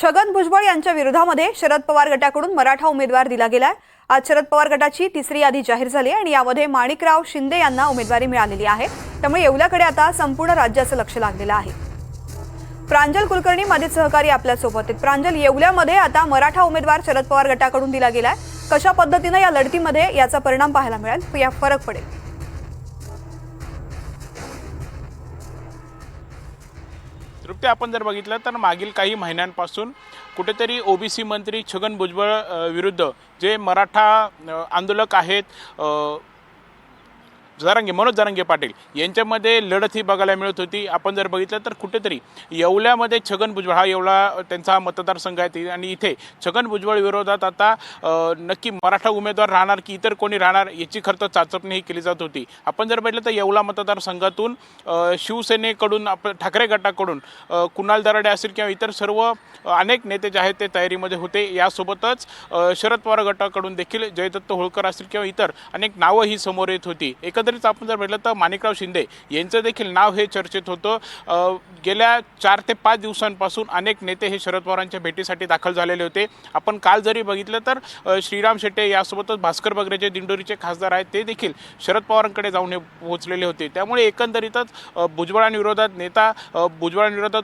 छगन भुजबळ यांच्या विरोधामध्ये शरद पवार गटाकडून मराठा उमेदवार दिला गेलाय। आज शरद पवार गटाची तिसरी यादी जाहीर झाली आणि यामध्ये माणिकराव शिंदे यांना उमेदवारी मिळालेली आहे। त्यामुळे येवल्याकडे आता संपूर्ण राज्याचं लक्ष लागलेलं आहे। प्रांजल कुलकर्णी माझे सहकारी आपल्या सोबत आहेत। प्रांजल, येवल्यामध्ये आता मराठा उमेदवार शरद पवार गटाकडून दिला गेलाय। कशा पद्धतीने या लढतीमध्ये याचा परिणाम पाहायला मिळेल, या फरक पडेल? तृप्ती, आपण जर बघितलं तर मागील काही महिन्यांपासून कुठेतरी ओबीसी मंत्री छगन भुजबळ विरुद्ध जे मराठा आंदोलक आहेत मनोज जरांगे पाटील यांच्यामध्ये लढत ही बघायला मिळत होती। आपण जर बघितलं तर कुठेतरी येवल्यामध्ये छगन भुजबळ हा येवला त्यांचा मतदारसंघ आहे आणि इथे छगन भुजबळ विरोधात आता नक्की मराठा उमेदवार राहणार की इतर कोणी राहणार याची खरं तर चाचपणी ही केली जात होती। आपण जर बघितलं तर येवला मतदारसंघातून शिवसेनेकडून ठाकरे गटाकडून कुणाल दराडे असतील किंवा इतर सर्व अनेक नेते जे आहेत ते तयारीमध्ये होते। यासोबतच शरद पवार गटाकडून देखील जयदत्त होळकर असतील किंवा इतर अनेक नावं ही समोर येत होती। एकंदरीत आपण जर बघितलं तर माणिकराव शिंदे यांचं देखील नाव हे चर्चेत होतं। गेल्या 4 ते 5 दिवसांपासून अनेक नेते हे शरद पवारांच्या भेटीसाठी दाखल झालेले होते। आपण काल जरी बघितलं तर श्रीराम शेट्टे यासोबतच भास्कर बगरे जे दिंडोरीचे खासदार आहेत ते देखील शरद पवारांकडे जाऊन पोहोचलेले होते। त्यामुळे एकंदरीतच भुजबळांविरोधात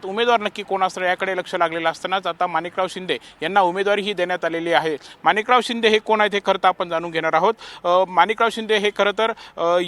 उमेदवार नक्की कोण असणार याकडे लक्ष लागलेलं असतानाच आता माणिकराव शिंदे यांना उमेदवारी ही देण्यात आलेली आहे। माणिकराव शिंदे हे कोण आहेत हे खरं तर आपण जाणून घेणार आहोत। माणिकराव शिंदे हे खरं तर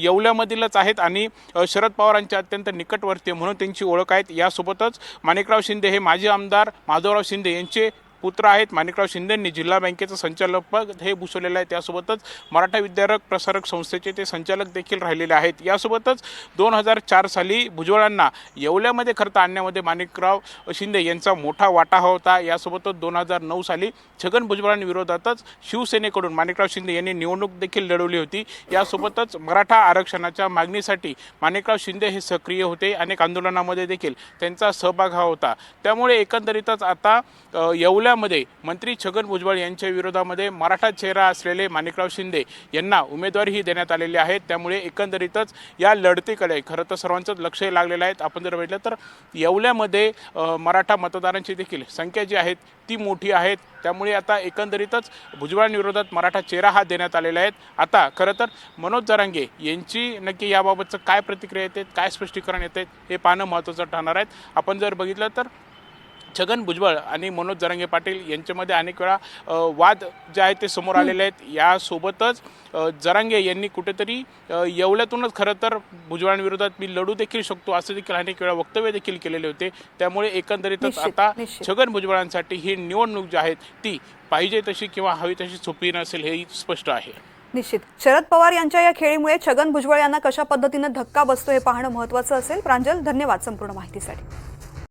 येवल्यामधीलच आहेत आणि शरद पवारांचे अत्यंत निकटवर्ती म्हणून त्यांची ओळख आहे। यासोबतच माणिकराव शिंदे हे माजी आमदार माधवराव शिंदे यांचे पुत्र आहेत। माणिकराव शिंदेंनी जिल्हा बँकेचं संचालकपद हे भूषवलेलं आहे। त्यासोबतच मराठा विद्यारक प्रसारक संस्थेचे ते संचालक देखील राहिलेले आहेत। यासोबतच 2004 साली भुजबळांना येवल्यामध्ये खरं आणण्यामध्ये माणिकराव शिंदे यांचा मोठा वाटा होता। यासोबतच 2009 साली छगन भुजबळांविरोधातच शिवसेनेकडून माणिकराव शिंदे यांनी निवडणूक देखील लढवली होती। यासोबतच मराठा आरक्षणाच्या मागणीसाठी माणिकराव शिंदे हे सक्रिय होते। अनेक आंदोलनामध्ये देखील त्यांचा सहभाग होता। त्यामुळे एकंदरीतच आता येवल्यामध्ये मंत्री छगन भुजबळ यांच्या विरोधामध्ये मराठा चेहरा असलेले माणिकराव शिंदे यांना उमेदवारी ही देण्यात आलेली आहे। त्यामुळे एकंदरीतच या लढतीकडे खरं तर सर्वांचंच लक्ष लागलेलं आहे। आपण जर बघितलं तर येवल्यामध्ये मराठा मतदारांची देखील संख्या जी आहे ती मोठी आहे। त्यामुळे आता एकंदरीतच भुजबळांविरोधात मराठा चेहरा हा देण्यात आलेला आहे। आता खरं तर मनोज जरांगे यांची नक्की याबाबतचं काय प्रतिक्रिया येते, काय स्पष्टीकरण येते हे पाहणं महत्त्वाचं ठरणार आहे। आपण जर बघितलं तर छगन भुजबळ आणि मनोज जरांगे पाटील यांच्यामध्ये अनेक वेळा वाद जे आहेत ते समोर आलेले आहेत। यासोबतच जरांगे यांनी कुठेतरी येवल्यातूनच खरं तर भुजबळांविरोधात मी लढू देखील शकतो असं देखील अनेक वेळा वक्तव्य देखील केलेले होते। त्यामुळे एकंदरीतच आता छगन भुजबळांसाठी ही निवडणूक जी आहे ती पाहिजे तशी किंवा हवी तशी सोपी नसेल हे स्पष्ट आहे। निश्चित शरद पवार यांच्या या खेळीमुळे छगन भुजबळ यांना कशा पद्धतीने धक्का बसतो हे पाहणं महत्त्वाचं असेल। प्रांजल, धन्यवाद संपूर्ण माहितीसाठी।